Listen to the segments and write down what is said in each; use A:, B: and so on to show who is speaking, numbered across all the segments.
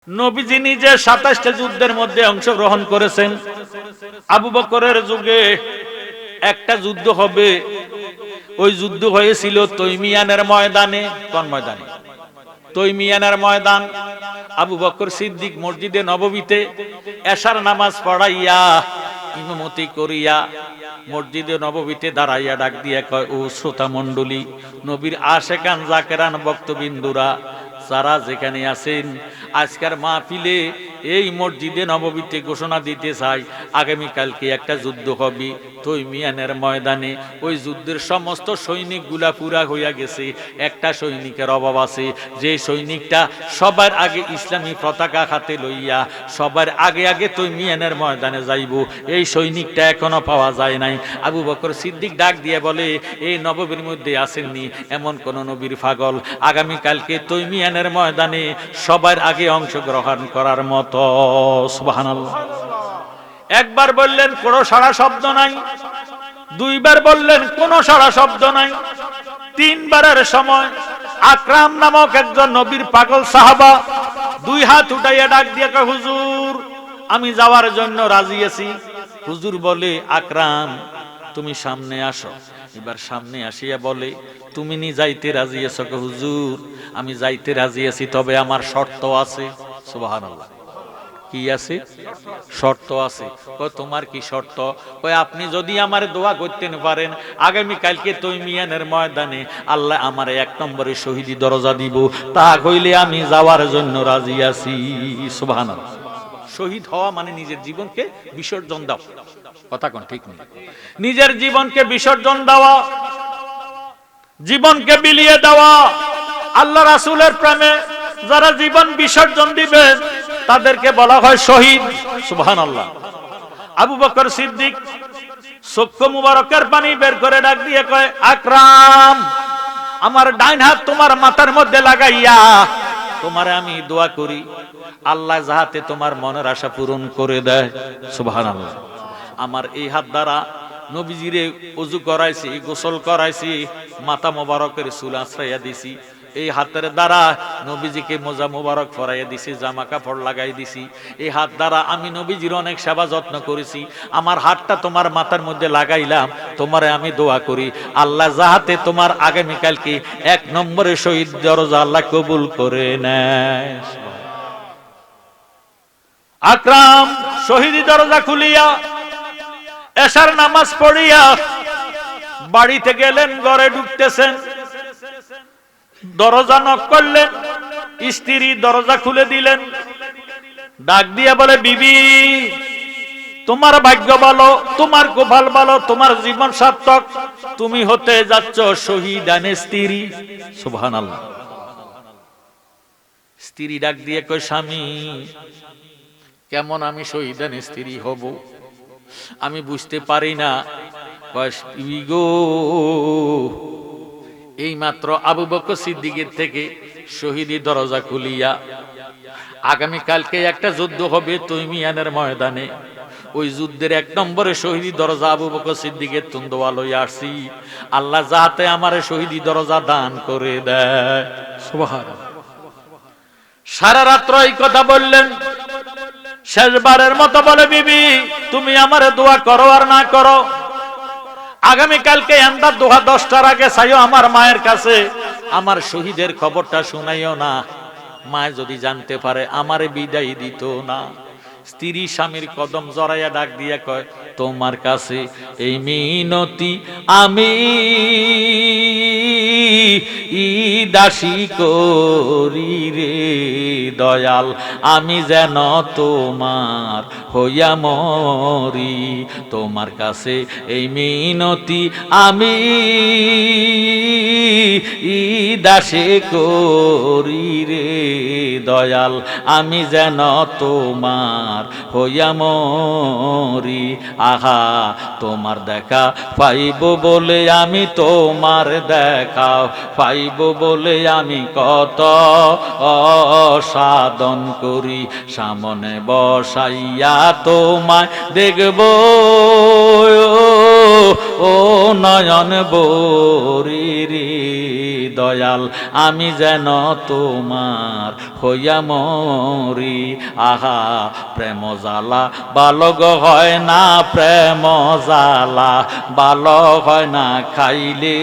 A: নবীজি নিজে ২৭টা যুদ্ধের মধ্যে অংশগ্রহণ করেছেন। আবু বকরের যুগে একটা যুদ্ধ হবে, ওই যুদ্ধ হয়েছিল তৈমিয়ানের ময়দানে। কোন ময়দানে? তৈমিয়ানের ময়দান। আবু বকর সিদ্দিক মসজিদে নববীতে এশার নামাজ পড়াইয়া ইমামতি করিয়া মসজিদে নববীতে দাঁড়াইয়া ডাক দিয়া কয়, ও শ্রোতা মণ্ডলী, নবীর আশেকান জাকেরান ভক্তবিন্দুরা যারা যেখানে আছেন, আজকের মাহফিলে এই মসজিদে নববীতে ঘোষণা দিতে চাই, আগামীকালকে একটা যুদ্ধ হবে তৈমিয়ানের ময়দানে। ওই যুদ্ধের সমস্ত সৈনিকগুলা পুরা হইয়া গেছে, একটা সৈনিকের অভাব আছে। যে সৈনিকটা সবার আগে ইসলামী পতাকা হাতে লইয়া সবার আগে আগে তৈমিয়ানের ময়দানে যাইব, এই সৈনিকটা এখনো পাওয়া যায় নাই। আবু বকর সিদ্দিক ডাক দিয়ে বলে, এই নববীর মধ্যে আসেননি এমন কোন নবীর পাগল আগামীকালকে তৈমিয়ানের ময়দানে সবার আগে অংশগ্রহণ করার মতো? সুবহানাল্লাহ। একবার বললেন কোনো সাড়া শব্দ নাই, দুইবার বললেন কোনো সাড়া শব্দ নাই, তিনবারের সময় আকরাম নামক একজন নবীর পাগল সাহাবা দুই হাত উঠাইয়া ডাক দিয়ে কয়, হুজুর আমি যাওয়ার জন্য রাজি আছি। হুজুর বলে, আকরাম তুমি সামনে আসো। এবার সামনে আসিয়া বলে, তুমি নি যাইতে রাজি আছো? হুজুর আমি যাইতে রাজি আছি, তবে আমার শর্ত আছে। সুবহানাল্লাহ। কি আছে? শর্ত আছে। কয় তোমার কি শর্ত? কয় আপনি যদি আমার দোয়া করতেন পারেন, আগামী কালকে তৈমিয়ানের ময়দানে আল্লাহ আমার ১ নম্বরে শহীদি দরজা দিব, তা হইলে আমি যাওয়ার জন্য রাজি আছি। সুবহানাল্লাহ। শহীদ হওয়া মানে নিজের জীবনকে বিসর্জন দাও। কথা কোন ঠিক নেই? নিজের জীবনকে বিসর্জন দেওয়া, জীবনকে বিলিয়ে দেওয়া। আল্লাহ রাসূলের প্রেমে যারা জীবন বিসর্জন দিবেন তাদেরকে বলা হয় শহীদ। সুবহানাল্লাহ। আবু বকর সিদ্দিক চক্ষু মুবারকের পানি বের করে ডাক দিয়ে কয়, আকরাম আমার ডাইন হাত তোমার মাথার মধ্যে লাগাইয়া তোমারে আমি দোয়া করি, আল্লাহ যাহাতে তোমার মনের আশা পূরণ করে দেয়। সুবহানাল্লাহ। আমার এই হাত দ্বারা নবীজিরে ওযু করাইছি, গোসল করাইছি, মাথা মোবারকের চুল আশ্রাইয়া দিছি। এই হাতের দ্বারা নবীজিকে মোজা মোবারক পরাইয়া দিছি, জামা কাপড় লাগাই দিছি। এই হাত দ্বারা আমি নবীজির অনেক সেবা যত্ন করেছি। আমার হাতটা তোমার মাথার মধ্যে লাগাইলাম, তোমারে আমি দোয়া করি আল্লাহ যাহাতে তোমার আগামীকালকে ১ নম্বরে শহীদ দরজা আল্লাহ কবুল করে নেয়। আকরাম শহীদি দরজা খুলিয়া এশার নামাজ পড়িয়া বাড়িতে গেলেন, ঘরে ঢুকতেছেন, দরজা নক করলেন, স্ত্রী দরজা খুলে দিলেন, ডাক দিয়ে বলে, বিবি তোমার ভাগ্য ভালো, তোমার কপাল ভালো, তোমার জীবন সার্থক, তুমি হতে যাচ্ছ শহীদানে স্ত্রী। সুবহানাল্লাহ। স্ত্রী ডাক দিয়ে কয়, স্বামী কেমন আমি শহীদানে স্ত্রী হব? আমি বুঝতে পারি না। কয়, বিবি গো, এই মাত্র আবু বকর সিদ্দিকের থেকে শহীদি দরজা খুলিয়া আগামী কালকে একটা যুদ্ধ হবে তৈমিয়ানের ময়দানে, ওই যুদ্ধের ১ নম্বরে শহীদি দরজা আবু বকর সিদ্দিকের তুন্দোয়া লইয়া আসছি, আল্লাহ যাতে আমার শহীদি দরজা দান করে দেয়। সুবহানাল্লাহ। সারা রাত্র এই কথা বললেন। শেষবারের মতো বলে, বিবি তুমি আমার দোয়া করো আর না করো, আগামীকালকে এন্দার দোয়া 10টার আগে চাইও আমার মায়ের কাছে, আমার শহীদের খবরটা শুনাইও না, মা যদি জানতে পারে আমারে বিদায় দিত না। স্ত্রী স্বামীর কদম জড়াইয়া ডাক দিয়া কয়, তোমার কাছে এই মিনতি আমি দাসী করি রে দয়াল, আমি যেন তোমার হইয়া মরি, তোমার কাছে এই মিনতি আমি দাসী করি রে দয়াল, আমি যেন তোমার হইয়া মরি। আহা তোমার দেখা পাইব বলে আমি, তোমার দেখা পাইব বলে আমি কত সাধন করি, সামনে বসাইয়া তোমায় দেখব ও নয়ন বরি রে দয়াল আমি যেন তোমার হইয়া মরি। আহা প্রেম জ্বালা বালক হয় না, প্রেম জ্বালা বালক হয় না, খাইলে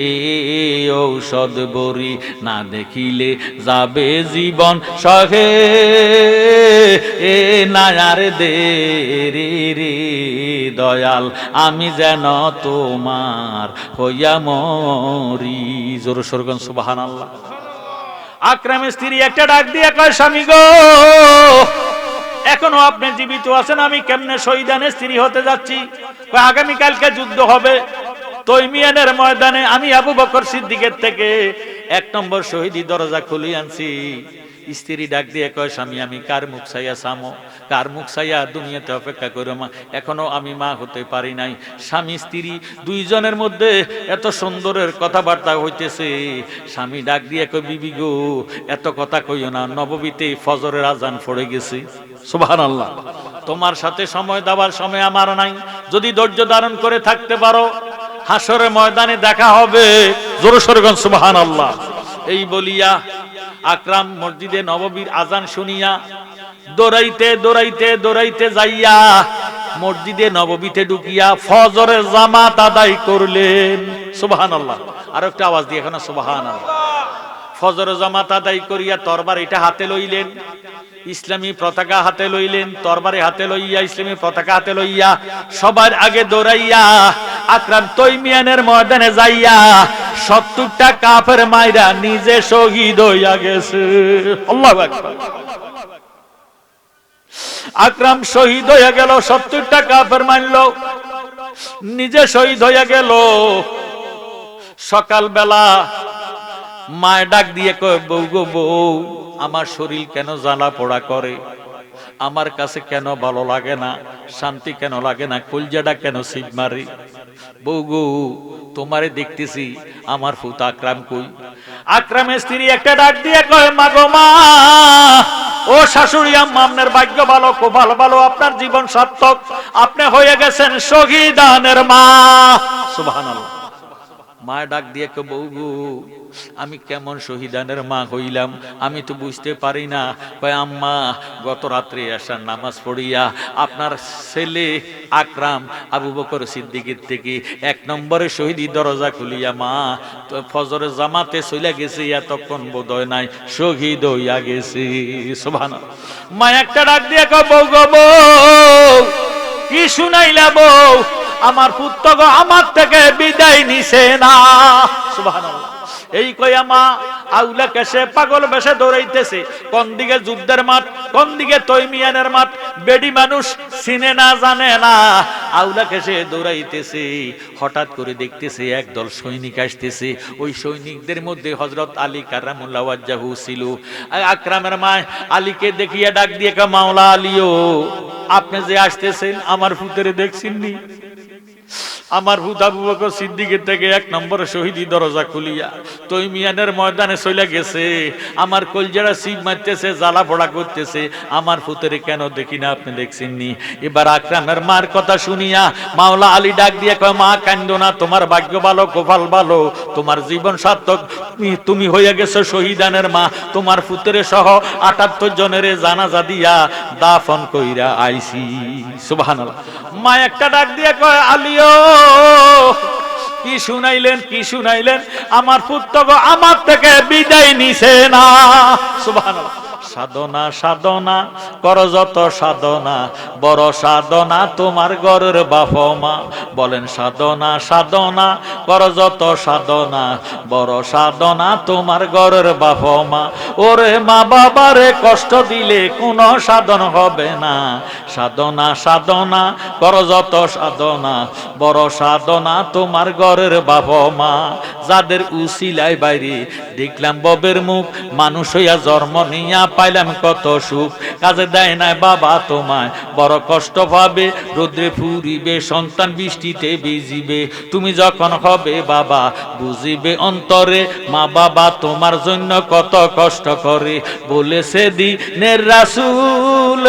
A: এই ঔষধ বড়ি, না দেখিলে যাবে জীবন সহে এ নায়ার দে রে দয়াল আমি যেন তোমার হইয়া মরি। জোর সরগন সুবহানাল্লাহ। আকরামের স্ত্রী একটা ডাক দিয়ে কয়, স্বামী গো এখনো আপনি জীবিত আছেন, আমি কেমনে শহীদানের স্ত্রী হতে যাচ্ছি? আগামীকালকে যুদ্ধ হবে তৈমিয়ানের ময়দানে, আমি আবু বকর সিদ্দিকের থেকে 1 নম্বর শহীদি দরজা খুলে আনছি। স্ত্রী ডাক দিয়ে কয়, স্বামী আমি কার মুখ চাইয়া সামো, কার মুখ চাইয়া দুনিয়াতে অপেক্ষা করো মা, এখনো আমি মা হতে পারি নাই। স্বামী স্ত্রী দুইজনের মধ্যে এত সুন্দরের কথাবার্তা হইতেছে। স্বামী ডাক দিয়ে কয়, বিবি গো এত কথা কইও না, নববীতে ফজরের আজান পড়ে গেছে। সুবহানাল্লাহ। তোমার সাথে সময় দেওয়ার সময় আমার নাই, যদি ধৈর্য ধারণ করে থাকতে পারো হাসরের ময়দানে দেখা হবে। জোরে সোরে বলেন সুবহানাল্লাহ। এই বলিয়া আকরাম মসজিদে নববীর আজান শুনিয়া দৌড়াইতে দৌড়াইতে দৌড়াইতে যাইয়া মসজিদে নববীতে ঢুকিয়া ফজরের জামাত আদায় করলেন। সুবহানাল্লাহ। আর একটা আওয়াজ দিয়ে এখন সুবহানাল্লাহ। ফজরের জামাত আদায় করিয়া তরবারিটা হাতে লইলেন, ইসলামী পতাকা হাতে লইলেন, তরবারি হাতে লইয়া ইসলামী পতাকা হাতে লইয়া সবার আগে দৌড়াইয়া আকরাম তৈমিয়ানের ময়দানে যাইয়া 70টা কাফের মাইরা নিজে শহীদ হইয়া গেছে। আল্লাহু আকবার। আকরাম শহীদ হইয়া গেল, 70টা কাফের মারল, নিজে শহীদ হইয়া গেল। সকাল বেলা মায় ডাক দিয়ে কয়, বউ গো বউ আমার শরীর কেন জ্বালা পোড়া করে, আমার কাছে কেন ভালো লাগে না, শান্তি কেন লাগে না, কলজাটা কেন সিট মারে। বউ গো তোমারে দেখতেছি, আমার ফুত আকরাম কই? আকরামের স্ত্রী একটা ডাক দিয়ে কয়, মা গো মা, ও শাশুড়ি আম্মা আপনার ভাগ্য ভালো, খুব ভালো ভালো, আপনার জীবন সার্থক, আপনি হয়ে গেছেন শহীদানের মা। সুবহানাল্লাহ। মা ডাক দিয়ে কয়, বউ গো আমি কেমন শহীদানের মা হইলাম আমি তো বুঝতে পারি না। কয় আম্মা গত রাত্রে আসার নামাজ পড়িয়া আপনার ছেলে আকরাম আবু বকর সিদ্দিকের থেকে 1 নম্বরে শহীদি দরজা খুলিয়া মা তো ফজরের জামাতে চলে গেছে, এতক্ষণ বোধহয় নাই শহীদ হইয়া গেছে। সুবহানাল্লাহ। মা একটা ডাক দিয়ে কয়, বউ গো বউ কি শুনাইলা বউ, আমার পুত্র গো আমার থেকে বিদায় নিছে না। সুবহানাল্লাহ। এই কইয়া মা আউলা কেসে পাগল বেশে দৌড়াইতেছে, কোন দিকে যুদ্ধের মাঠ, কোন দিকে তৈমিয়ানের মাঠ, বেডি মানুষ চিনে না জানে না, আউলা কেসে দৌড়াইতেছে। হঠাৎ করে দেখতেছে একদল সৈনিক আসতেছে, ওই সৈনিকদের মধ্যে হযরত আলী কারামুল্লাহ ওয়াজহু ছিল। আকরামের মা আলীকে দেখিয়া ডাক দিয়ে কয়, মাওলা আলীও আপনি যে আসতেছেন আমার পুত্রে দেখছেননি? আমার হুদা আবু বকর সিদ্দিকের থেকে 1 নম্বরে শহীদি দরজা খুলিয়া তৈমিয়ানের ময়দানে চলে গেছে, আমার কলজারা সিপ মারতেছে, জ্বালা পোড়া করতেছে, আমার পুত্রে কেন দেখি না, আপনি দেখছেননি? এবার আকরামের মার কথা শুনিয়া মাওলা আলী ডাক দিয়ে কয়, মা কান্দো না, তোমার ভাগ্য ভালো, কপাল ভালো, তোমার জীবন সার্থক, তুমি হয়ে গেছো শহীদানের মা। তোমার পুত্রে সহ 78 জনের জানাজা দিয়া দাফন কইরা আইছি। সুবহানাল্লাহ। মা একটা ডাক দিয়ে কয়, আলীও কি শুনাইলেন, কি শুনাইলেন? আমার পুত্র গো আমার থেকে বিদায় নিছে না। সুবহানাল্লাহ। সাধনা সাধনা কর যত সাধনা, বড় সাধনা তোমার ঘরের বাপ মা। বলেন সাধনা সাধনা কর যত সাধনা, বড় সাধনা তোমার ঘরের বাপ মা। ওরে মা বাবারে কষ্ট দিলে কোনো সাধন হবে না, সাধনা সাধনা কর যত সাধনা, বড় সাধনা তোমার ঘরের বাপ মা। যাদের উসিলায় বাইরে দেখলাম ববের মুখ, মানুষ হইয়া জন্ম নিয়া পাই পাইলাম কত সুখ, কাজে দেয় না বাবা তোমায় বড় কষ্ট পাবে, রোদ্রে ফুরিবে সন্তান বৃষ্টিতে ভিজিবে, তুমি যখন হবে বাবা বুঝিবে অন্তরে, মা বাবা তোমার জন্য কত কষ্ট করে, বলেছে দিনের রাসূল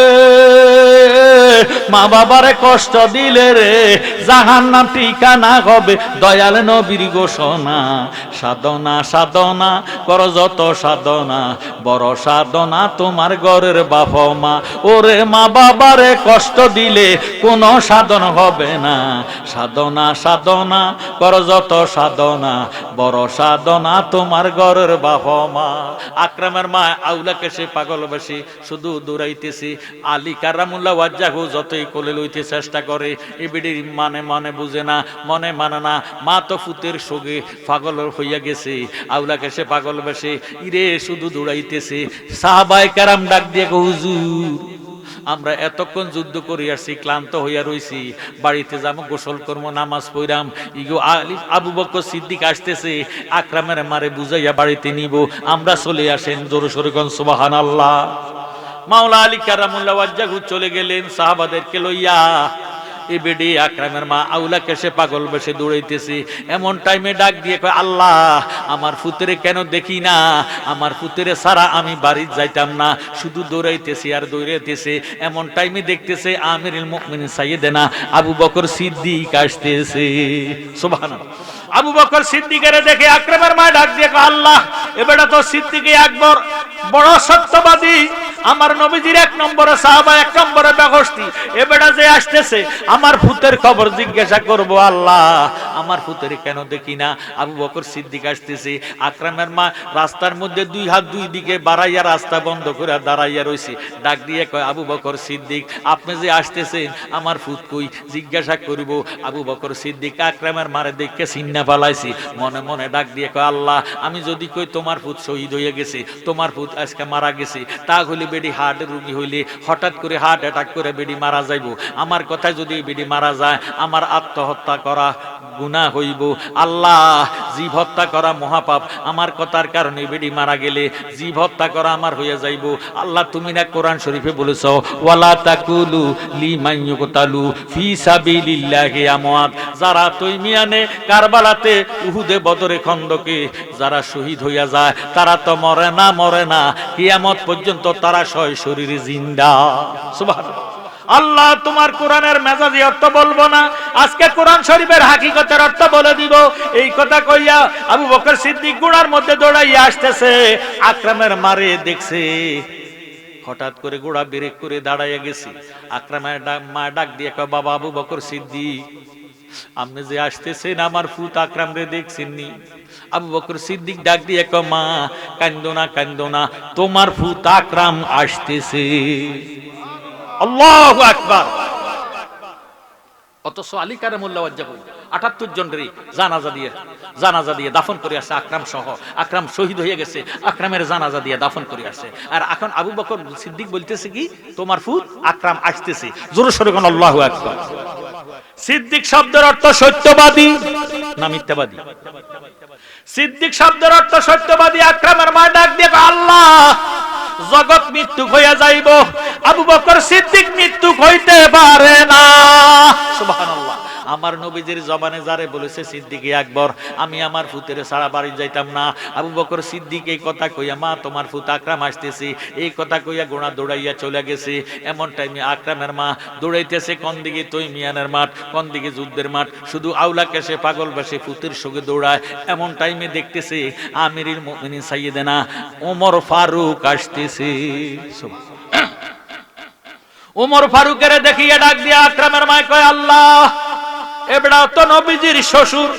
A: মা বাবারে কষ্ট দিলে রে জাহান্নাম ঠিকানা হবে, দয়াল নবীর ঘোষণা। সাধনা সাধনা কর যত সাধনা, বড় সাধনা তোমার ঘরের বাপ মা, ওরে মা বাবারে কষ্ট দিলে কোনো সাধন হবে না, সাধনা সাধনা কর যত সাধনা, বড় সাধনা তোমার ঘরের বাপ মা। আকরামের মা আউলাকে সে পাগল বেশি শুধু দৌড়াইতেছি, আলী কারামুল্লাহ ওয়াজ্জাহু যতই কোলে লইতে চেষ্টা করে এ বিডির মানে মানে বুঝে না, মনে মানে না, মা তো ফুতের সঙ্গে পাগল হইয়া গেছে, আউলাকে সে পাগল বেশি ইরে শুধু দৌড়াইতেছে। সাহাবায়ে কেরাম ডাক দিয়ে হুজুর আমরা এতক্ষণ যুদ্ধ করে আসছি, ক্লান্ত হইয়া রইছি, বাড়িতে যাবো, গোসল করবো, নামাজ পড়াম, ইগো আবু বকর সিদ্দিক আসতেছে, আকরামের মারে বুঝাইয়া বাড়িতে নিব, আমরা চলে আসেন, জোরে সোরে কোন সুবহানাল্লাহ। মাওলা আলী কারামুল্লাহ ওয়াজ্জাহু চলে গেলেন সাহাবাদেরকে লইয়া। এ বেডি আকরামের মা আউলাকে সে পাগল বেশে দৌড়াইতেছে, এমন টাইমে ডাক দিয়ে কয় আল্লাহ আমার ফুতেরে কেন দেখি না, আমার ফুতেরে ছাড়া আমি বাড়ি যাইতাম না, শুধু দৌড়াইতেছি আর দৌড়াইতেছে। এমন টাইমে দেখতেছে আমিরুল মুমিনিন সাইয়েদেনা আবু বকর সিদ্দিক আসতেছে, সুবহানাল্লাহ। আবু বকর সিদ্দিকের দেখে আকরামের মা ডাক দিয়ে কয় আল্লাহ এ বেটা তো সিদ্দিকে আকবর, বড় সত্যবাদী, আমার নবীজির এক নম্বরে সাহাবা, এক নম্বরে ব্যবস্থি, এ বেটা যে আসতেছে আমার ফুতের খবর জিজ্ঞাসা করব, আল্লাহ আমার ফুতের কেন দেখি না। আবু বকর সিদ্দিক আসতেছে, আকরামের মা রাস্তার মধ্যে দুই হাত দুই দিকে বাড়াইয়া রাস্তা বন্ধ করে দাঁড়াইয়া রইছে, ডাক দিয়ে কয় আবু বকর সিদ্দিক আপনি যে আসতেছেন আমার ফুত কই জিজ্ঞাসা করব। আবু বকর সিদ্দিক আকরামের মারে দেখে চিন্না পালাইছি, মনে মনে ডাক দিয়ে কয় আল্লাহ আমি যদি কই তোমার ফুত শহীদ হয়ে গেছে, তোমার ফুত আজকে মারা গেছে, তাহলে বেডি হার্ট রোগী হইলে হঠাৎ করে হার্ট অ্যাটাক করে বেডি মারা যাইব, আমার কথা যদি বেডি মারা যায় আমার আত্মহত্যা করা গুনাহ হইব, আল্লাহ জীব হত্যা করা মহাপাপ, আমার কথার কারণে বেডি মারা গেলে জীব হত্যা করা আমার হইয়া যাইব, আল্লাহ তুমি না কোরআন শরীফে বলেছো ওয়ালা তাকুলু লিমান ইউকতালু ফি সাবিলিল্লাহি আমওয়াত, যারা তৈমিয়ানে কারবালাতে উহুদে বদরে খন্দকে যারা শহীদ হইয়া যায় তারা তো মরে না, মরে না কিয়ামত পর্যন্ত তারা সয় শরীরে জিন্দা। সুবহানাল্লাহ। আল্লাহ তোমার কোরআনের মেজাজি অর্থ বলবো না, আজকে কোরআন শরীফের হাকিকতের অর্থ বলে দিব। এই কথা কইয়া আবু বকর সিদ্দিক গোড়ার মধ্যে দৌড়াইয়া আসতেছে, আকরামের মারে দেখছে, হঠাৎ করে গোড়া ব্রেক করে দাঁড়াইয়া গেছে। আকরামের মা ডাক দিয়ে কয় বাবা আবু বকর সিদ্দিক আপনি যে আসতেছেন আমার ফুত আকরাম রে দেখছেননি? আবু বকর সিদ্দিক ডাক দিয়ে কয় মা কান্দো না, কান্দো না, তোমার ফুত আকরাম আসতেছে। আল্লাহু আকবার। অথচ আলী কারামুল্লাহ ওয়াজ্জাহু ৭৮ জনের জানাজা দিয়ে দাফন করে আসে আকরাম সহ। আকরাম শহীদ হয়ে গেছে, আকরামের জানাজা দিয়ে দাফন করে আসে। আর এখন আবু বকর সিদ্দিক বলতেছে কি তোমার ফুত আকরাম আসতেছে, জোরে সোরে কোন আল্লাহু আকবার। সিদ্দিক শব্দের অর্থ সত্যবাদী না মিথ্যাবাদী? সিদ্দিক শব্দের অর্থ সত্যবাদী। আকরামের মা ডাক দিয়ে আল্লাহ জগৎ মৃত্যু হইয়া যাইব, আবু বকর সিদ্দিক মৃত্যু হইতে পারে না। সুবহানাল্লাহ। আমার নবীজির জবানে যারে বলেছে সিদ্দিক আকবর, আমি আমার ফুতের সারা বাড়ি যাইতাম না। আবু বকর সিদ্দিক এই কথা কইয়া মা তোমার ফুত আকরাম আসতেছে এই কথা কইয়া গোড়া দৌড়াইয়া চলে গেছে। এমন টাইমে আকরামের মা দৌড়াইতেছে কোন দিকে তৈমিয়ানের মাঠ, কোন দিকে যুদ্ধের মাঠ, শুধু আউলাকে সে পাগল বেশে ফুতের সঙ্গে দৌড়ায়। এমন টাইমে দেখতেছে আমিরুল মুমিনিন সাইয়েদেনা ওমর ফারুক আসতেছে। ওমর ফারুকের দেখিয়ে ডাক দিয়া আকরামের মা কয় আল্লাহ এবড়া তো নবীজির শ্বশুর,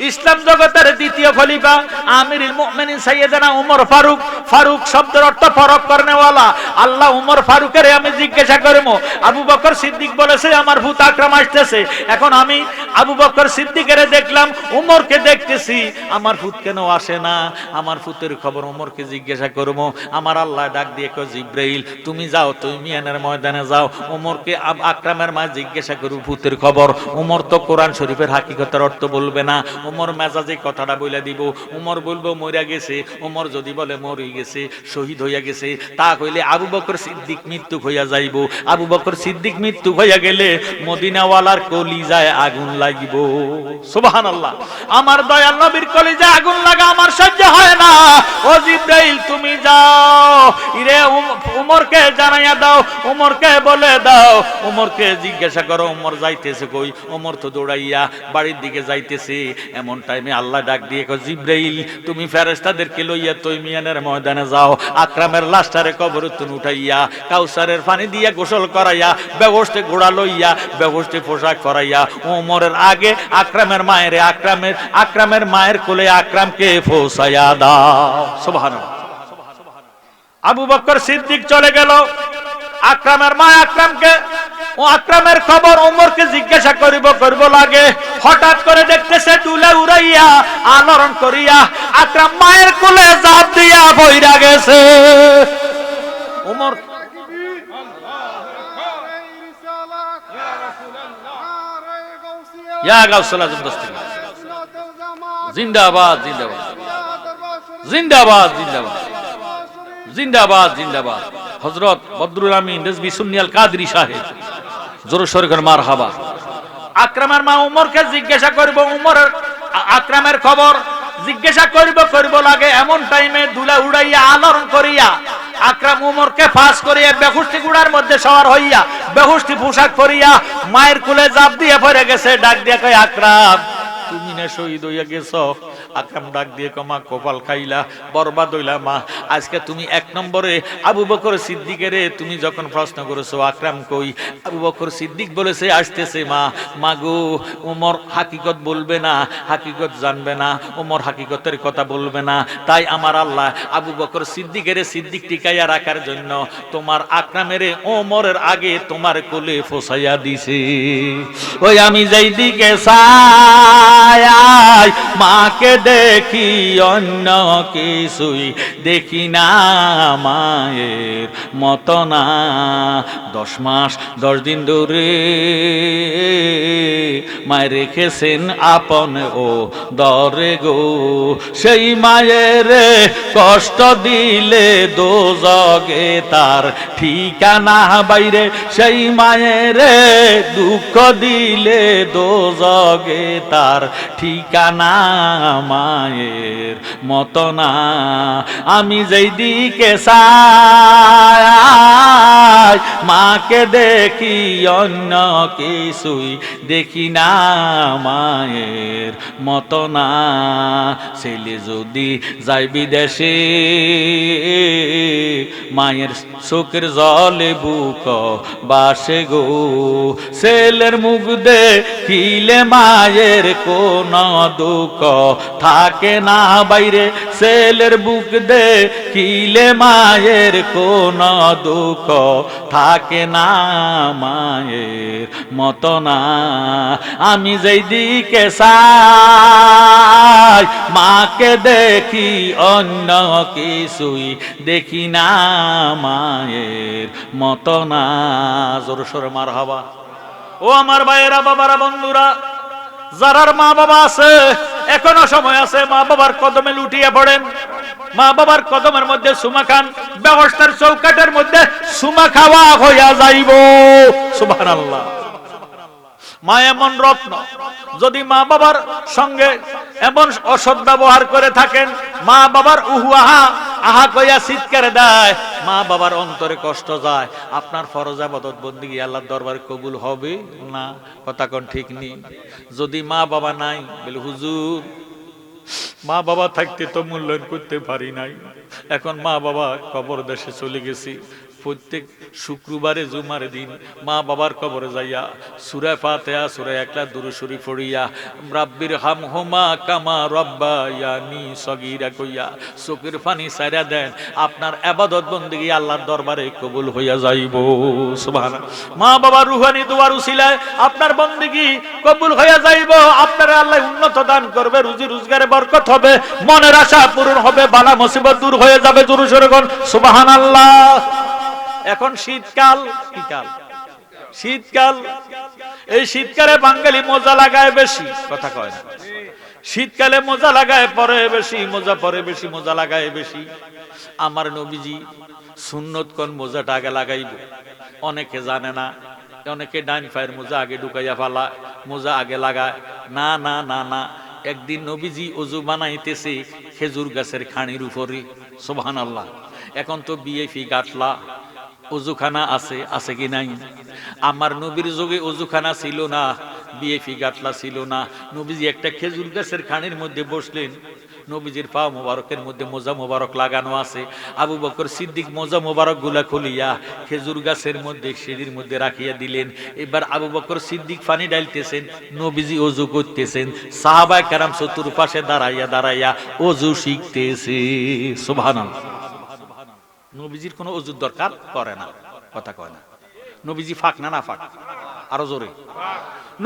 A: ইসলাম জগতের দ্বিতীয় খলিফা আমিরুল মুমিনিন সাইয়েদনা ওমর ফারুক। ফারুক শব্দের অর্থ ফরক করনেওয়ালা। আল্লাহ ওমর ফারুকের আমি জিজ্ঞাসা করব, আবু বকর সিদ্দিক বলেছে আমার ভূত আকরাম আসতেছে, এখন আমি আবু বকর সিদ্দিকের দেখলাম, ওমরকে দেখতেছি, আমার ভূত কেন আসে না? আমার ভূতের খবর ওমরকে জিজ্ঞাসা করব। আমার আল্লাহ ডাক দিয়ে কয় জিব্রাইল তুমি যাও, তুমি মিয়ানের ময়দানে যাও, ওমরকে আকরামের মা জিজ্ঞাসা করব ভূতের খবর। ওমর তো কোরআন শরীফের হাকিকতের অর্থ বলবে না, উমর মেজাজে কথাটা বলে দিব, উমর বলবো মরিয়া গেছে, উমর যদি বলে মরে গেছে, শহীদ হইয়া গেছে, তা কইলে আবু বকর সিদ্দিক মৃত্যু হইয়া যাইব। আবু বকর সিদ্দিক মৃত্যু হইয়া গেলে মদিনাওয়ালার কলিজায় আগুন লাগিব। সুবহানাল্লাহ। আমার দয়াল নবীর কলিজায় আগুন লাগা আমার সহ্য হয় না। ও জিবরাইল তুমি যাও, ইরে উমরকে জানাইয়া দাও, উমরকে বলে দাও, উমরকে জিজ্ঞাসা করো উমর যাইতেছে কই। উমর তো দৌড়াইয়া বাড়ির দিকে যাইতেছে। এমন টাইমে আল্লাহ ডাক দিয়ে কয় জিবরাইল তুমি ফেরেশতাদেরকে লইয়া তৈমিয়ানের ময়দানে যাও, আকরামের লাশটারে কবর তুলে উঠাইয়া কাউসারের পানি দিয়া গোসল করাইয়া ব্যবস্থে ঘোড়া লইয়া ব্যবস্থে পোশাক করাইয়া ওমরের আগে আকরামের মায়ের আকরামের মায়ের কোলে আকরামকে পৌঁছাইয়া দাও। সুবহানাল্লাহ। আবু বকর সিদ্দিক চলে গেল, আকরামের মা আকরামকে, ও আকরামের খবর ওমরকে জিজ্ঞাসা করব লাগে। হঠাৎ করে দেখতেছে দুলে উড়াইয়া আলোড়ন করিয়া আকরাম মায়ের কোলে জাপ দিয়া বইরা গেছে। ওমর ইয়া গাউসুল আজম দস্তগীর জিন্দাবাদ জিন্দাবাদ জিন্দাবাদ জিন্দাবাদ জিন্দাবাদ জিন্দাবাদ। হযরত বদরুল আমিন রিজভী সুন্নিয়াল কাদরী সাহেব জোরে সোরে করে মারহাবা। আকরামের মা উমরকে জিজ্ঞাসা করব, উমরের আকরামের খবর জিজ্ঞাসা করব লাগে। এমন টাইমে দুলা উড়াইয়া আলোড়ন করিয়া আকরাম উমরকে ফাঁস করিয়া বেহুশটি গুড়ার মধ্যে সওয়ার হইয়া বেহুশটি পোশাক পরিয়া মায়ের কোলে জাপ দিয়ে পড়ে গেছে। ডাক দিয়া কয় আকরাম তুমি না শহীদ হইয়া গেছ। আকরাম ডাক দিয়ে কমা কপাল খাইলা, বরবাদ হইলা মা। আজকে তুমি এক নম্বরে আবু বকর সিদ্দিকের তুমি যখন প্রশ্ন করেছো আকরাম কই, আবু বকর সিদ্দিক বলেছে আসতেছে মা। মাগো ওমর হাকিকত বলবে না, হাকিকত জানবে না, ওমর হাকিকতের কথা বলবে না। তাই আমার আল্লাহ আবু বকর সিদ্দিকের সিদ্দিক টিকাইয়া রাখার জন্য তোমার আকরামের ওমরের আগে তোমার কোলে ফসাইয়া দিছে। ওই আমি যেই দিকে চাই মাকে দেখি অন্য কিছুই দেখি না, মায়ের মতো না। 10 মাস 10 দিন ধরে মায়ের রেখেছেন আপন ও দরে গো। সেই মায়ের কষ্ট দিলে দোজগে তার ঠিকানা বাইরে, সেই মায়ের দুঃখ দিলে দোজগে তার ঠিকানা, মায়ের মতো না। আমি যেই দিকে চাই মাকে দেখি অন্য কিছুই দেখি না, মায়ের মতো না। ছেলে যদি যাই বিদেশে মায়ের চোখের জলে বুক বাসে গো। ছেলের মুখ দেখিলে মায়ের কোন দুঃখ থাকে না বাইরে, ছেলের বুক দেখিলে মায়ের কোন দুঃখ থাকে না, মায়ের মতো না। আমি যেই দিকে চাই মাকে দেখি অন্য কিছুই দেখি না, মায়ের মতো না। জোর সোরে মারহাবা। ও আমার ভাইয়েরা, বাবারা, বন্ধুরা, যারার মা বাবা আছে এখনো সময় আছে, মা বাবার কদমে লুটিয়ে পড়েন, মা বাবার কদমের মধ্যে সুমা খান। ব্যবস্থার চৌকাটের মধ্যে সুমা খাওয়া হইয়া যাইব। সুবহানাল্লাহ। মা এমন রত্ন, যদি মা বাবার সঙ্গে এমন অসৎ ব্যবহার করে থাকেন, মা বাবার উহু আহা আহা কইয়া চিৎকার দেয়, মা বাবার অন্তরে কষ্ট যায়, আপনার ফরজ ইবাদত বন্দেগী আল্লাহর দরবারে কবুল হবে না। কথা কোন ঠিক নেই? যদি মা বাবা নাই বলে হুজুর মা বাবা থাকতে তো মূল্যায়ন করতে পারি নাই, এখন মা বাবা কবর দেশে চলে গেছি। প্রত্যেক শুক্রবারে জুমার দিন মা বাবার কবরে যাইয়া সূরা ফাতিহা সূরা ইখলাস দুরূদ শরীফ পড়িয়া রাব্বির হামহুমা কামা রাব্বায়ানি সগীরা কইয়া চোখের পানি ছাইরা দেন, আপনার ইবাদত বন্দেগী আল্লাহর দরবারে কবুল হইয়া যাইব। সুবহানাল্লাহ। মা বাবার রুহানি দুয়ার উসিলায় আপনার বন্দেগী কবুল হইয়া যাইব। আপনার আল্লাহ উন্নত দান করবে, রুজি রোজগারে বরকত হবে, মনের আশা পূরণ হবে, বালা মুসিবত দূর হয়ে যাবে। জোরে সোরে বল সুবহানাল্লাহ। এখন শীতকাল, কি কাল? শীতকাল। এই শীতকালে বাঙালি মজা লাগায় বেশি, কথা কয় না। শীতকালে মোজা লাগায় পরে বেশি, মোজা পরে বেশি, মোজা লাগায় বেশি। আমার নবীজি সুন্নত কোন মোজাটা আগে লাগাইব, অনেকে জানে না। অনেকে ডাইন পায়ের মোজা আগে ঢুকাইয়া ফালা, মোজা আগে লাগায় না না না না। একদিন নবীজি ওযু বানাইতেছে খেজুর গাছের খানির উপরে, সুবহানাল্লাহ। এখন তো বিএফি গাটলা ওযুখানা আছে, আছে কি নাই? আমার নবীর যুগে ওযুখানা ছিল না, বিএফি গাটলা ছিল না। নবীজি একটা খেজুর গাছের খানির মধ্যে বসলেন, নবীজির পা মোবারকের মধ্যে মোজা মোবারক লাগানো আছে। আবু বকর সিদ্দিক মোজা মোবারক গুলা খুলিয়া খেজুর গাছের মধ্যে সিঁড়ির মধ্যে রাখিয়া দিলেন। এবার আবু বকর সিদ্দিক পানি ডালতেছেন, নবীজি ওযু করতেছেন, সাহাবায়ে কেরাম চতুর্পাশে দাঁড়াইয়া দাঁড়াইয়া ওযু শিখতেছে। সুবহানাল্লাহ। নবীজির কোনো ওযুর দরকার করে না, কথা কয় না। নবীজি ফাক না, না ফাক? আরো জোরে।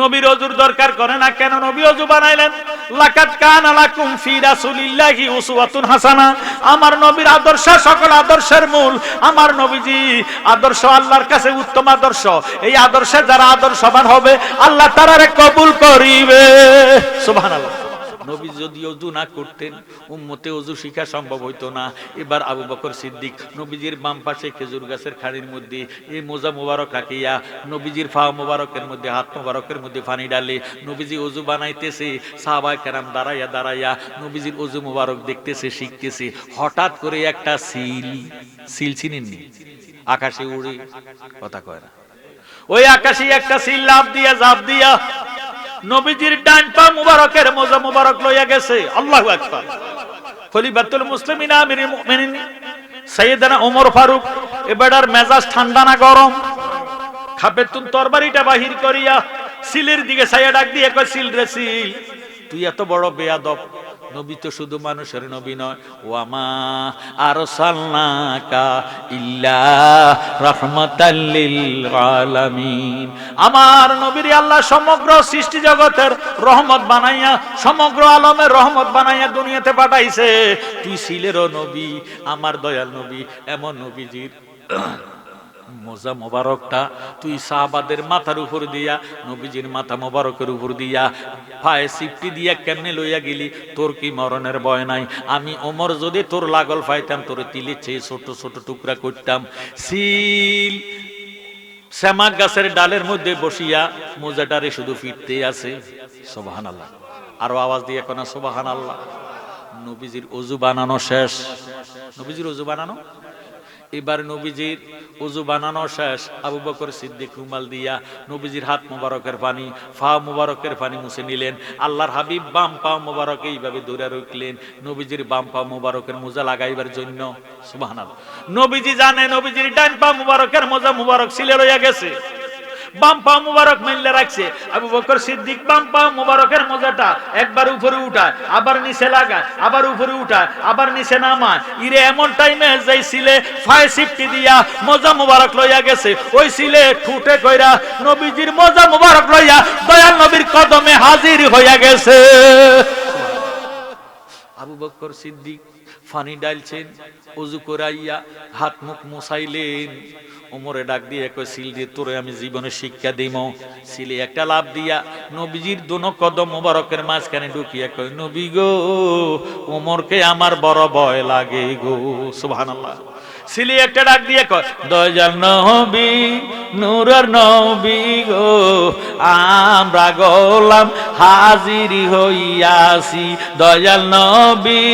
A: নবীর ওযুর দরকার করে না কেন? নবী ওযু বানাইলেন। লাকাদ কানা লাকুম ফি রাসূলিল্লাহি উসওয়াতুন হাসানা। আমার নবীর আদর্শ সকল আদর্শের মূল। আমার নবীজি আদর্শ আল্লাহর কাছে উত্তম আদর্শ। এই আদর্শে যারা আদর্শবান হবে আল্লাহ তারারে কবুল করিবে। সুবহানাল্লাহ। নবী যদি ওযু না করতেন উম্মতে ওযু শিখা সম্ভব হইতো না। এবার আবু বকর সিদ্দিক নবীজির বাম পাশে খেজুর গাছের খাড়ির মধ্যে এই মোজা মোবারক রাখিয়া নবীজির পা মোবারকের মধ্যে হাত মোবারকের মধ্যে পানি ডালে নবীজি ওযু বানাইতেছে। সাহাবায়ে কেরাম দাঁড়াইয়া দাঁড়াইয়া নবীজির ওযু মোবারক দেখতেছে, শিখতেছে। হঠাৎ করে একটা সিল চিনেননি, আকাশে উড়ে, কথা কয় না। ওই আকাশে একটা সিল লাফ দিয়া জাপ দিয়া নবীজির ডান পা মুবারকের মোজা মুবারক লইয়া গেছে। আল্লাহু আকবার। খলিফাতুল মুসলিমিন আমিরুল মুমিনিন সাইয়েদনা ওমর ফারুক এবারে মেজাজ ঠান্ডা না গরম, খাপেতুন তরবারিটা বাহির করিয়া সিলের দিকে ছায়া ডাক দিয়ে কয়, সিল রে সিল, তুই এত বড় বেয়াদব। নবী তো শুধু মানুষের নবী নয়, ওয়ামা আরসালনাকা ইল্লা রাহমাতাল লিল আলামিন। আমার নবীর আল্লাহ সমগ্র সৃষ্টি জগতের রহমত বানাইয়া, সমগ্র আলমের রহমত বানাইয়া দুনিয়াতে পাঠাইছে। তুই ছিলেরও নবী, আমার দয়াল নবী। এমন নবীজির মোজা মোবারকটা তুই সাহাবাদের মাথার উপর দিয়া, নবীজির মাথা মোবারকের উপর দিয়া পায়ে সিপটি দিয়া কেমনে লইয়া গেলি? তোর কি মরণের ভয় নাই? আমি ওমর যদি তোর লাগল পাইতাম তোর তিলের চেয়ে ছোট ছোট টুকরা করতাম। সিল শ্যামা গাছের ডালের মধ্যে বসিয়া মোজাটারে শুধু ফিরতে আছে। সুবহানাল্লাহ। আরো আওয়াজ দিয়ে কোনা সুবহানাল্লাহ। নবীজির ওযু বানানো শেষ। নবীজির ওযু বানানো, এবার নবীজির ওযু বানানো শেষ। আবু বকর সিদ্দিক রুমাল দিয়া নবীজির হাত মোবারকের পানি, পা মোবারকের পানি মুছে নিলেন। আল্লাহর হাবিব বাম পা মোবারক এইভাবে ধরে রাখলেন নবীজির বাম পা মোবারকের মোজা লাগাইবার জন্য। সুবহানাল্লাহ। নবীজি জানে নবীজির ডান পা মোবারকের মোজা মোবারক ছিলে রইয়া গেছে, বাম পা মুবারক মেললে রাখছে। আবু বকর সিদ্দিক বাম পা মুবারকের মোজাটা একবার উপরে উঠায়, আবার নিচে লাগায়, আবার উপরে উঠায়, আবার নিচে নামায়। ইরে এমন টাইমে যেই সিলে ফায়ে সিফটি দিয়া মোজা মুবারক লইয়া গেছে, ওই সিলে ঠুটে কইরা নবীজির মোজা মুবারক লইয়া দয়াল নবীর কদমে হাজির হইয়া গেছে। আবু বকর সিদ্দিক পানি ডালছেন, ওযু করাইয়া হাত মুখ মুছাইলেন। ওমরে ডাক দিয়ে কয়, সিল দিয়ে তোরে আমি জীবনে শিক্ষা দিমো। সিলে একটা লাভ দিয়া নবীজির দোনো কদম মোবারকের মাঝখানে ঢুকিয়া কয়, নবী গো, ওমরকে আমার বড় ভয় লাগে গো। সুবহানাল্লাহ। সিলি একটা ডাক দিয়ে কয়, দয়াল নবী, নূরের নবী গো, আমরা গোলাম হাজির হইয়াছি। দয়াল নবী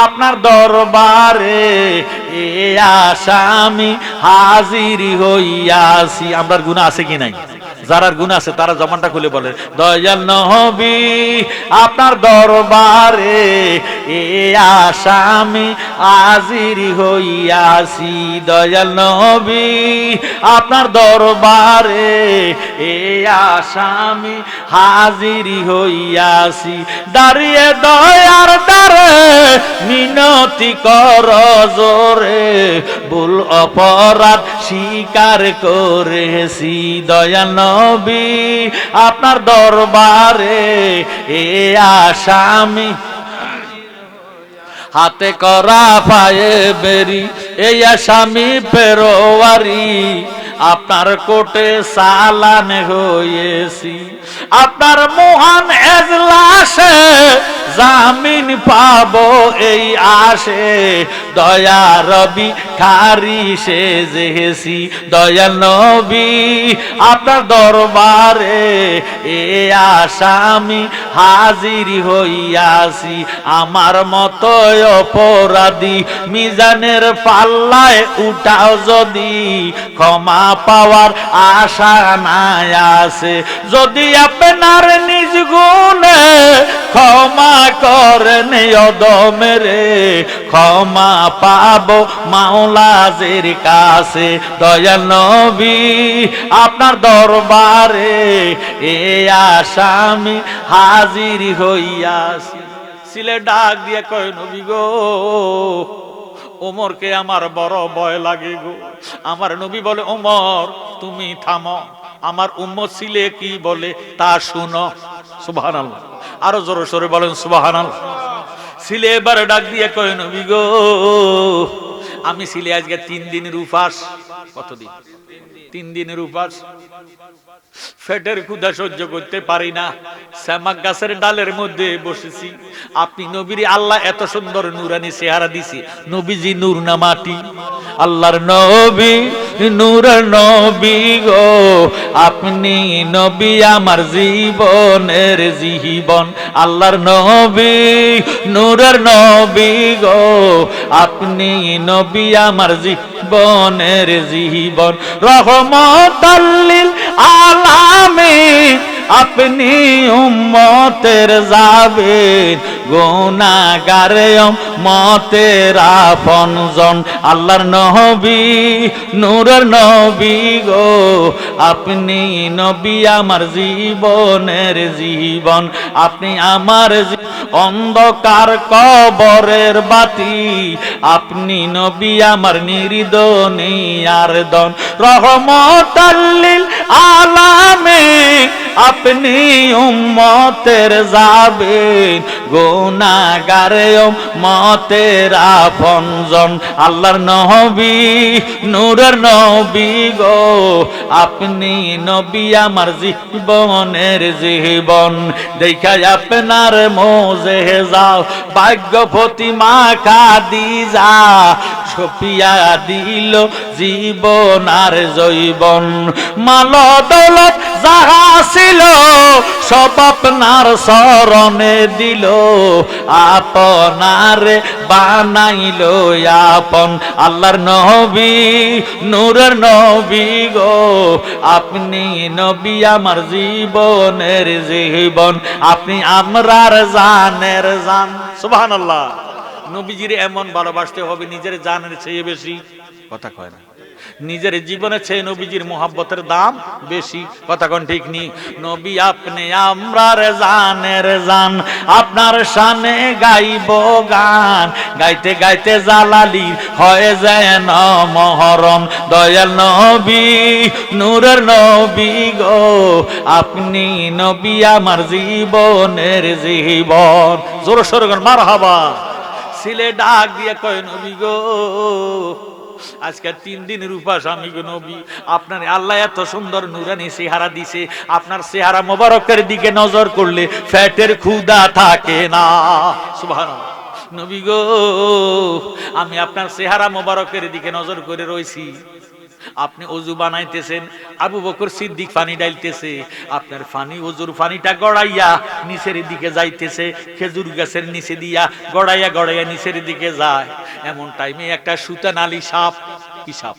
A: আপনার দরবারে এ আসামি হাজির হইয়াছি। আমরার গুনাহ আছে কি নাই? যারার গুনাহ আছে তারা জবানটা খুলে বলে, দয়াল নবী আপনার দরবারে এ আসামি হাজির হইয়াছি। দয়াল নবী আপনার দরবারে এ আসামি হাজির হইয়াছি। দাঁড়িয়ে দয়ার দ্বারে মিনতি কর জোরে, ভুল অপরাধ স্বীকার করেছি। দয়াল নবী আপনার দরবারে এ আসামি হাতে করা পায়ে বেরি, এই আসামি পেরোয়ারি আপনার কোর্টে চালান হয়েছি, আপনার মহান এজলাসে জামিন পাবো এই আশে, দয়া রবি খারি সেজেছি, দয়া নবী আপনার দরবারে এ আসামি হাজির হইয়াছি, আমার মতো অপরাধী মিজানের পাল্লায় উঠাও যদি, ক্ষমা পাওয়ার আশা নাই আছে, যদি আপনার নিজ গুণে ক্ষমা করেন অদমেরে, ক্ষমা পাবো মাওলাজের কাছে, দয়াল নবী আপনার দরবারে এ আসামি হাজির হইয়াছি। ছিলে ডাক দিয়ে কয় নবী গো, ওমরকে আমার বড় ভয় লাগে গো। আমার নবী বলে ওমর তুমি থামো, আমার উম্মত ছিলে কি বলে তা শুনো। সুবহানাল্লাহ, আরো জোরে সোরে বলেন সুবহানাল্লাহ। ছিলে এবার ডাক দিয়ে কয় নবী গো, আমি ছিলে আজকে 3 দিনের উপাস। কতদিন? 3 দিনের উপাস। পেটের ক্ষুধা সহ্য করতে পারি না, শ্যামাক গাছের ডালের মধ্যে বসেছি। আপনি নবীর আল্লাহ এত সুন্দর নূরানি চেহারা দিছি, নবীজি নূর না মাটি? আল্লাহর নবী নূর নবী গো, আপনি নবী আমার জীবনের জীবন। আল্লাহর নবী নূরের নবী গো, আপনি নবী আমার জীবনের জীবন। রহমতাল লিল আলামিন আপনি উম্মতের যাবেন, গুনাহগারে উম্মতের আপনজন। আল্লাহর নবী নূরের নবী গো, আপনি নবী আমার জীবনের জীবন। আপনি আমার অন্ধকার কবরের বাতি, আপনি নবী আমার নির্দনিয়ার দন। রহমতাল লিল আলামিন আপনি উম্মতের যাবেন, গুনাহগারে উম্মতের আপনজন। আল্লাহর নবী নূরের নবী গো, আপনি নবী আমার জীবনের জীবন। দেখা আপনার মোজে যাও ভাগ্যবতী মা খাদিজা, ছপিয়া দিল জীবন আর জৈবন। মাল দৌলত যাহা ছিল সব আপনার শরণে দিল, আপনারে বানাইল আপন। আল্লাহর নবী নূরের নবী গো, আপনি নবী আমার জীবনের জীবন। আপনি আমরার জানের জান। সুবহানাল্লাহ। নবীজির এমন ভালোবাসতে হবে নিজের জানের চেয়ে বেশি। কথা কয় না, নিজের জীবনের চেয়ে নবীজির মোহাব্বতের দাম বেশি। কথা কোন ঠিক নি? নবী আপনি আমরার জানের জান, আপনার শানে গাইব গান, গাইতে গাইতে জালালি হয়ে যায় না মহরম। দয়াল নবী নূরের নবী গো, আপনি নবী আমার জীবনের জীবন। জোর সোরে মারহাবা। ছিলে ডাক দিয়ে কয় নবী গো, আজকে 3 দিনের উপাস আমি গো নবী, আপনার আল্লাহ এত সুন্দর নূরানি চেহারা দিছে, আপনার চেহারা মোবারকের দিকে নজর করলে পেটের ক্ষুধা থাকে না। সুবহানাল্লাহ। নবী গো, আমি আপনার চেহারা মোবারকের দিকে নজর করে রইছি। আপনি ওযু বানাইতেছেন, আবু বকর সিদ্দিক পানি ডালতেছে, আপনার পানি ওযুর পানিটা গড়াইয়া নিচের দিকে যাইতেছে, খেজুর গাছের নিচে দিয়া গড়াইয়া গড়াইয়া নিচের দিকে যায়। এমন টাইমে একটা সুতানালী সাপ, কি সাপ?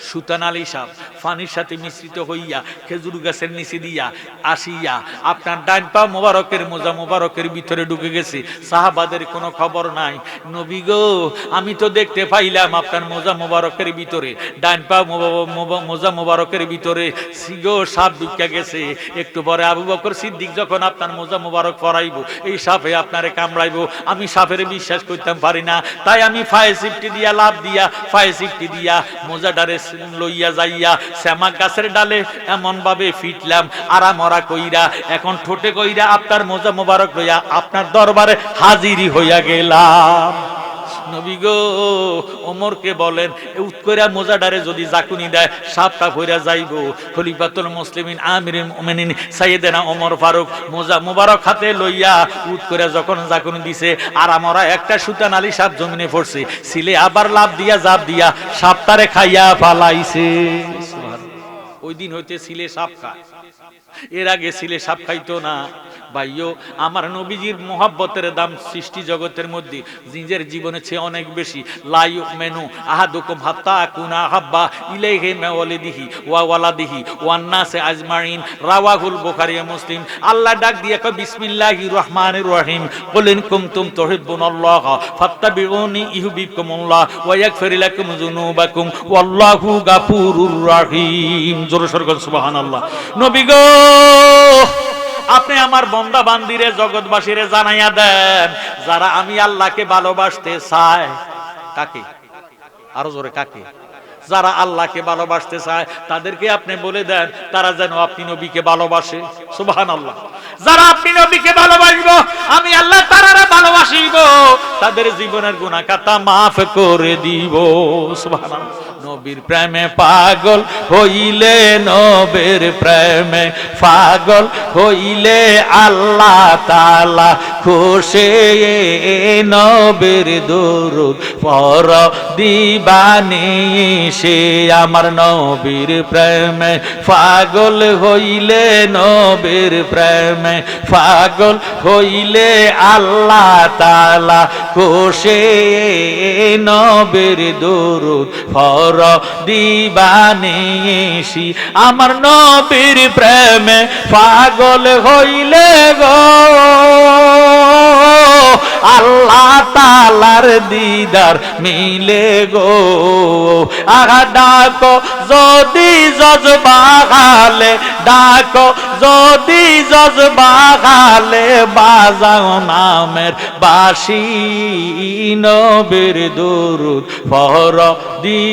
A: সুতানালী সাপ পানির সাথে মিশ্রিত হইয়া খেজুর গাছের নিচে দিয়া আসিয়া আপনার ডান পা মোবারকের মোজা মোবারকের ভিতরে ঢুকে গেছে। সাহাবাদের কোনো খবর নাই। নবী গো, আমি তো দেখতে পাইলাম আপনার মোজা মোবারকের ভিতরে, ডান পা মোজা মোবারকের ভিতরে সিগো সাপ ঢুকে গেছে। একটু পরে আবু বকর সিদ্দিক যখন আপনার মোজা মোবারক পরাইবো, এই সাপে আপনারে কামড়াইবো, আমি সাপের বিশ্বাস করতাম পারি না। তাই আমি ফায়ে সিফটি দিয়া লাভ দিয়া ফায়ে সিফটি দিয়া মোজাডারে লইয়া যাইয়া শ্যামা গাছের ডালে এমন ভাবে ফিটলাম আরামরা কইরা, এখন ঠোঁটে কইরা আপনার মোজা মোবারক লইয়া আপনার দরবারে হাজিরি হইয়া গেলাম। নবী গো ওমরকে বলেন উৎকরা মোজাডারে যদি জাকুনি দেয় সাপটা কইরা যাইবো। খলিফাতুল মুসলিমিন আমিরুল মুমিনিন সাইয়েদনা ওমর ফারুক মোজা মুবারক হাতে লইয়া উৎকরা যখন জাকুনি দিছে আর আমরা একটা সুতান আলী সাপ জমিনে পড়ছে, ছিলে আবার লাভ দিয়া জাপ দিয়া সাপটারে খাইয়া ফালাইছে। ওই দিন হইতে ছিলে সাপ খায়, এর আগে ছিলে সাপ খাইতো না। ভাইও আমার নবীজির মোহাব্বতের দাম সৃষ্টি জগতের মধ্যে নিজের জীবনের চেয়ে অনেক বেশি। লা ইউমিনু আহাদুকুম হাত্তা আকুনা হাব্বা ইলাইহি মা ওয়ালিদিহি ওয়া ওয়ালাদিহি ওয়ান নাসি আজমাইন, রাওয়াহুল বুখারী ও মুসলিম। আল্লাহ ডাক দিয়ে কয় বিসমিল্লাহির রহমানির রহিম, কুল ইন কুনতুম তুহিব্বুনাল্লাহ ফাত্তাবিউনি ইউহিব্বুকুমুল্লাহ ওয়া ইয়াগফির লাকুম যুনুবাকুম ওয়াল্লাহু গাফুরুর রহিম। জোরে সোরে সুবহানাল্লাহ। নবী গো আপনি আমার বান্দা বান্দিরে জগৎবাসীরে জানাইয়া দেন, যারা আমি আল্লাহকে ভালোবাসতে চায়। কাকে? আরো জোরে কাকে? যারা আল্লাহকে ভালোবাসতে চায় তাদেরকে আপনি বলে দেন তারা যেন আপনি নবীকে ভালোবাসে। সুবহানাল্লাহ। যারা আপনি নবীকে ভালোবাসবো আমি আল্লাহ তারারে ভালোবাসিব, তাদের জীবনের গুনাহ খাতা মাফ করে দিব। সুবহানাল্লাহ। নবীর প্রেমে পাগল হইলে, নবীর প্রেমে পাগল হইলে আল্লাহ তাআলা খুশি। নবীর দরুদ পড় দিবানিশি, আমার নবীর প্রেমে পাগল হইলে, নবীর প্রেমে পাগল হইলে আল্লাহ তাআলা খুশি। নবীর দরুদ পড় দিবানিশি, আমার নবীর প্রেমে পাগল হইলে গো আল্লাহ তাআলার দিদার মিলে গো। আগা ডাকো যদি জজবা গালে, ডাকো যদি জজবা গালে, বাজাও নামের বাঁশি। নবীর দরুদ পড় দি,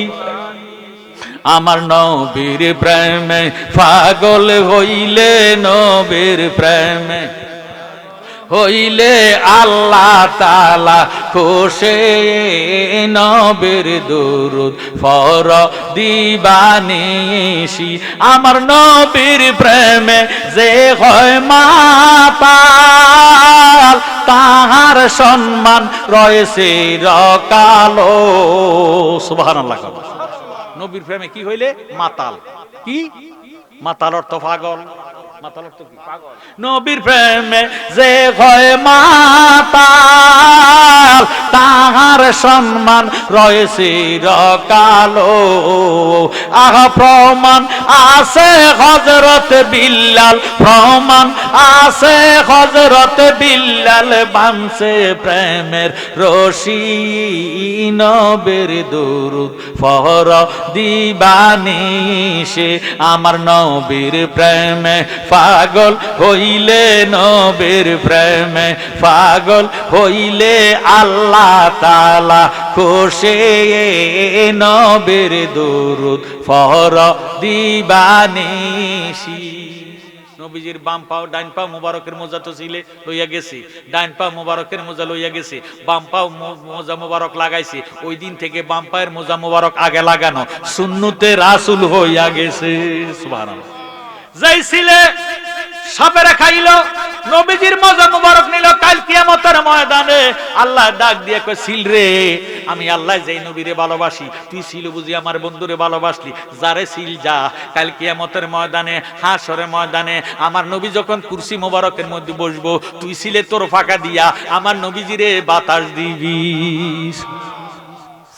A: আমার নবীর প্রেমে পাগল হইলে, নবীর প্রেমে হইলে আল্লাহ তাআলা খুশি। নবীর দরুদ পড় দিবানিশি, আমার নবীর প্রেমে যে হয় মাতাল, তাহার সম্মান রয়েছে চিরকাল। সুবহানাল্লাহ। নবীর প্রেমে কি হইলে? মাতাল। কি মাতাল? অর্থ পাগল। মাতাল অর্থ কি? পাগল। নবীর প্রেমে যে হয় মাতাল, তাহার সম্মান রয়েছে চিরকাল। আহা প্রমাণ আছে হযরত বিল্লাল, প্রমাণ আছে হযরত বিল্লাল, বানছে প্রেমের রশি। নবীর দরুদ পড় দিবানিশি, আমার নবীর প্রেমে পাগল হইলে, নবীর প্রেমে পাগল হইলে আল্লাহ তাআলা খুশি। নবীর দরুদ পড় দিবানিশি। নবীজির বাম পাও ডাইন পা মুবারকের মোজা তো ছিলে লইয়া গেছে, ডাইন পা মুবারকের মোজা লইয়া গেছে, বাম পাও মোজা মুবারক লাগাইছে। ওই দিন থেকে বাম পায়ের মোজা মুবারক আগে লাগানো সুন্নতে রাসূল হইয়া গেছে। সুবহানাল্লাহ। যেই ছিলে সাপেরা খাইলো, নবীজির মোজা মুবারক নিল, কাল কিয়ামতের ময়দানে আল্লাহ ডাক দিয়ে কয় ছিল রে, আমি আল্লাহ যেই নবীরে ভালোবাসি, তুই ছিল বুঝি আমার বন্ধুরে ভালোবাসলি, যারে ছিল যা, কাল কিয়ামতের ময়দানে হাসরের ময়দানে আমার নবী যখন কুরসি মুবারকের মধ্যে বসবো, তুই ছিলে তোর ফাঁকা দিয়া আমার নবীজিরে বাতাস দিবি।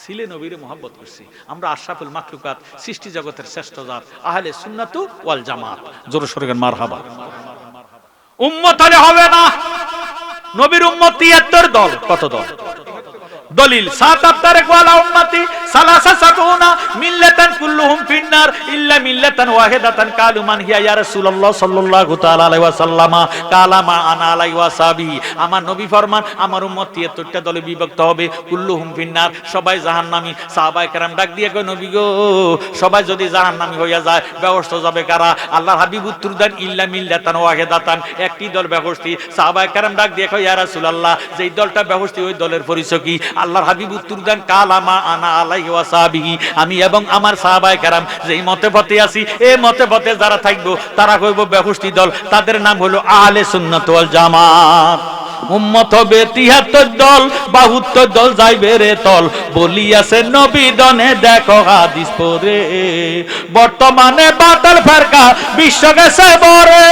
A: ছিলে নবীরে মহব্বত করছি আমরা। আশরাফুল মাখলুকাত, সৃষ্টি জগতের শ্রেষ্ঠ জাত, আহলে সুন্নাতু ওয়াল জামাত। জোরে সোরে মারহাবা। উম্মত হলে হবে না, নবীর উম্মত ৭৩ দল। কত দল? দলিল ৭ আফতারে ওয়ালা উম্মতি সালাসা সাকুনা মিল্লাতান কুল্লুহুম ফিন্নার ইল্লা মিল্লাতান ওয়াহিদাতান কালু মান হিয়া ইয়া রাসূলুল্লাহ সাল্লাল্লাহু তাআলা আলাইহি ওয়াসাল্লাম কালা মা আনা আলাইহি ওয়াসাবি। আমার নবী ফরমান আমার উম্মত 73টা দলে বিভক্ত হবে, কুল্লুহুম ফিন্নার, সবাই জাহান্নামী। সাহাবায়ে কেরাম ডাক দিয়ে কয় নবী গো, সবাই যদি জাহান্নামী হইয়া যায় বেহেশত যাবে কারা? আল্লাহর হাবিব উত্তর দেন ইল্লা মিল্লাতান ওয়াহিদাতান, একটি দল বেহেশতি। সাহাবায়ে কেরাম ডাক দিয়ে কয় ইয়া রাসূলুল্লাহ, যেই দলটা বেহেশতি ওই দলের পরিচয় কি? আল্লাহর হাবিব উত্তর দেন কালা মা আনা আলাইহি ওয়াসাবিহি, আমি এবং আমার সাহাবায়ে কেরাম যেই মতে পথে আছি এই মতে পথে যারা থাকবো তারা কইব বেহেশতি দল, তাদের নাম হলো আহলে সুন্নাত ওয়াল জামাত। উম্মত হবে 73 দল, 72 দল যাইবে রে তল, বলিয়াছে নবী দনে দেখো হাদিস পড়ে। বর্তমানে বাতাল ফেরকা বিশ্ব গেছে বরে,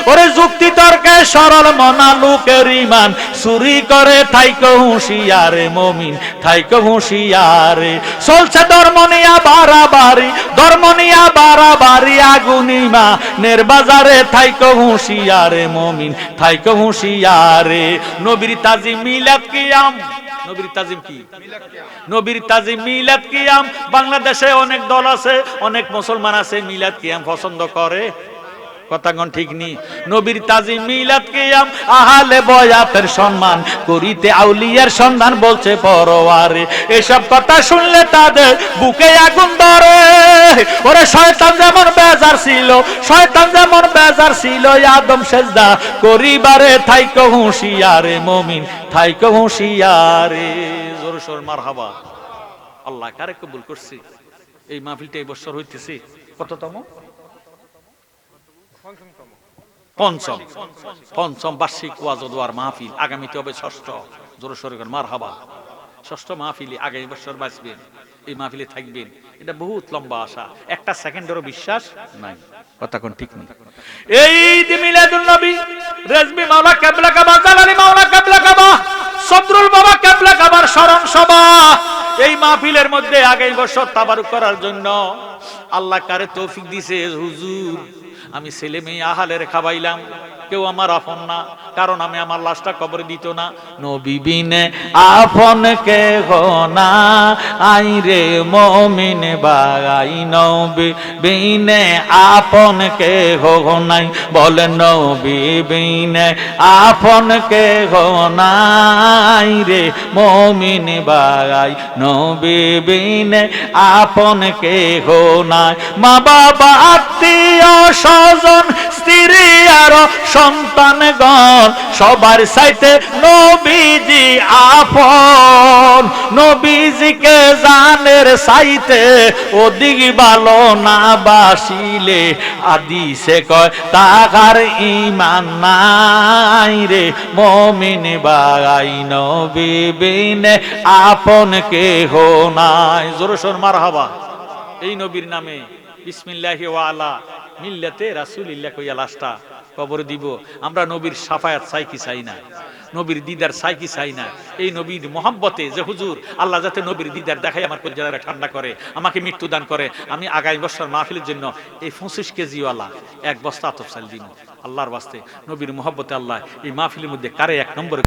A: ওরে যুক্তি তর্কে সরল মনা লোকের ইমান চুরি করে থাইকো হুঁশিয়ারে মুমিন, থাইকো হুঁশিয়ারে। চলছে ধর্ম নিয়া বাড়াবাড়ি, ধর্ম নিয়া বাড়াবাড়ি আগুনিমা নের বাজারে, থাইকো হুঁশিয়ারে মুমিন, থাইকো হুঁশিয়ারে। নবীর তাজিম মিলাদ কিয়াম, নবীর তাজিম কি? নবীর তাজিম মিলাদ কিয়াম। বাংলাদেশে অনেক দল আছে, অনেক মুসলমান আছে মিলাদ কিয়াম পছন্দ করে, কথাগণ ঠিক নি? নবীর তাজিম মিলাদ কিয়াম, আহলে বয়াতের সম্মান করিতে আউলিয়ার সন্ধান বলছে পরওয়ারে। এসব কথা শুনলে তাদের বুকে আগুন ধরে, ওরে শয়তান যেমন বেজার ছিল, শয়তান যেমন বেজার ছিল আদম সেজদা করিবারে, থাইকো হুঁশিয়ারে মুমিন, থাইকো হুঁশিয়ারে। জোরে সোরে মারহাবা। আল্লাহ কারে কবুল করছে। এই মাহফিলটা এই বছর হইতেছে কততম? পঞ্চম বার্ষিক ওয়াজ ও দোয়ার মাহফিল। আগামীতে হবে ষষ্ঠ। জোরে সোরে মারহাবা। ষষ্ঠ মাহফিলে আগামী বছর বাঁচবেন, এই মাহফিলে থাকবেন, এটা বহুত লম্বা আশা, একটা সেকেন্ডেরও বিশ্বাস নাই, কথা কোন ঠিক নেই। এই ঈদ মিলাদুন নবী, রেজবি মাওলা কিবলা কাবা, জালালি মাওলা কিবলা কাবা, সদরুল বাবা কিবলা কাবার স্মরণ সভা। এই মাহফিলের মধ্যে আগামী বছর তাবারুক করার জন্য আল্লাহ কারে তৌফিক দিছে। হুজুর আমি ছেলে মেয়ে আহালের খাওয়াইলাম, কেউ আমার আপন না, কারণ আমি আমার লাশটা কবরে দিত না। নবী বিনে আপন কে না আই রে মুমিন বাগাই, নবী বিনে আপন কে নাই, বলেন নবী বিনে আপন কে নাই রে মুমিন বাগাই, নবী বিনে আপন কে নাই। মা বাবা আত্মীয় স্বজন স্ত্রী আর সন্তানগণ সবার চাইতে নবীজি আপন, নবীজিকে জানের চাইতে অধিক ভালো না বাসিলে হাদিসে কয় তাহার ঈমান নাই রে মুমিন বাগাই, নবী বিনে আপন কেহ নাই। জোরে সোরে মারহাবা। এই নবীর নামে বিসমিল্লাহি ওয়া আলা মিল্লাতে রাসূলিল্লাহ কইয়া লাশটা কবর দিব। আমরা নবীর শাফায়াত চাই কি চাই না? নবীর দিদার চাই কি চাই না? এই নবীর মহব্বতে যে হুজুর আল্লাহ যাতে নবীর দিদার দেখাই আমার কলিজাটা ঠান্ডা করে, আমাকে মৃত্যু দান করে, আমি আগামী বছর মাহফিলের জন্য এই 25 কেজিওয়ালা এক বস্তা আতপ চাল দিব আল্লাহর ওয়াস্তে। নবীর মহব্বতে আল্লাহ এই মাহফিলের মধ্যে কারে এক নম্বরে